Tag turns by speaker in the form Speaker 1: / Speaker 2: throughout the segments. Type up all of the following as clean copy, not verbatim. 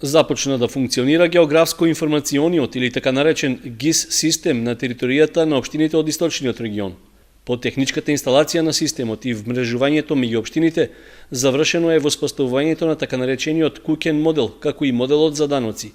Speaker 1: Започна да функционира географско-информациониот или така наречен ГИС систем на територијата на општините од источниот регион. По техничката инсталација на системот и вмрежувањето меѓу општините, завршено е воспоставувањето на така наречениот куќен модел, како и моделот за даноци.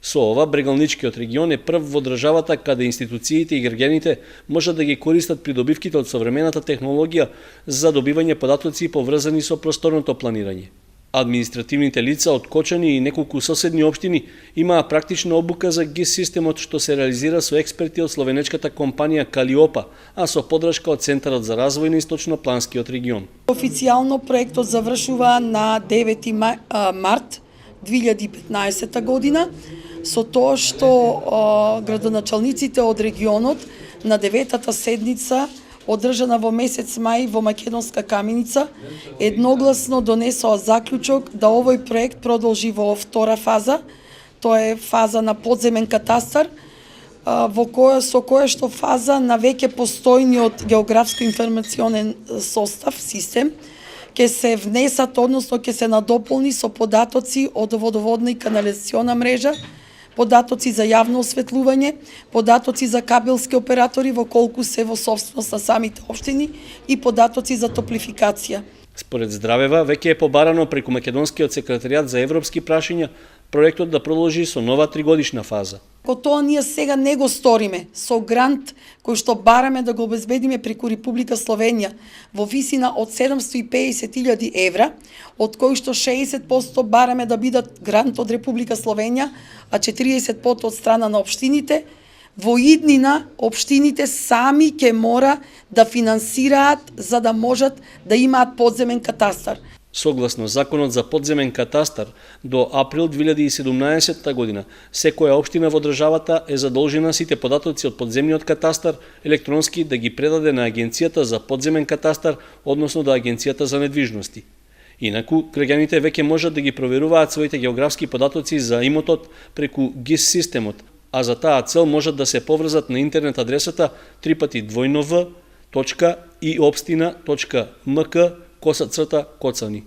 Speaker 1: Со ова, Брегалничкиот регион е прв во државата каде институциите и граѓаните можат да ги користат придобивките од современата технологија за добивање податоци поврзани со просторното планирање. Административните лица од Кочани и неколку соседни општини имаа практична обука за ГИС системот што се реализира со експерти од словенечката компанија Калиопа, а со поддршка од Центарот за развој на Источнопланскиот регион.
Speaker 2: Официјално проектот завршува на 9 март 2015 година, со тоа што градоначалниците од регионот на 9-та седница одржана во месец мај во Македонска Каменица, едногласно донесоа заклучок да овој проект продолжи во втора фаза, тоа е фаза на подземен катастар, со која што фаза на веќе постојниот географско-информационен состав, систем, ќе се внесат, односно ќе се надополни со податоци од водоводна и канализациона мрежа, податоци за јавно осветлување, податоци за кабелски оператори во колку се во собственост на самите општини и податоци за топлификација.
Speaker 1: Според Здравева, веќе е побарано преку Македонскиот секретаријат за европски прашања проектот да продолжи со нова 3-годишна фаза.
Speaker 2: Ко тоа ние сега не го сториме со грант кој што бараме да го обезбедиме преку Република Словенија во висина од 750.000 евра, од кои што 60% бараме да бидат грант од Република Словенија, а 40% од страна на општините. Во иднина општините сами ќе мора да финансираат за да можат да имаат подземен катастар.
Speaker 1: Согласно Законот за подземен катастар, до април 2017 година, секоја општина во државата е задолжена сите податоци од подземниот катастар електронски да ги предаде на Агенцијата за подземен катастар, односно до Агенцијата за недвижности. Инаку, граѓаните веќе можат да ги проверуваат своите географски податоци за имотот преку ГИС системот, а за таа цел можат да се поврзат на интернет адресата www.iopstina.mk/Коцани.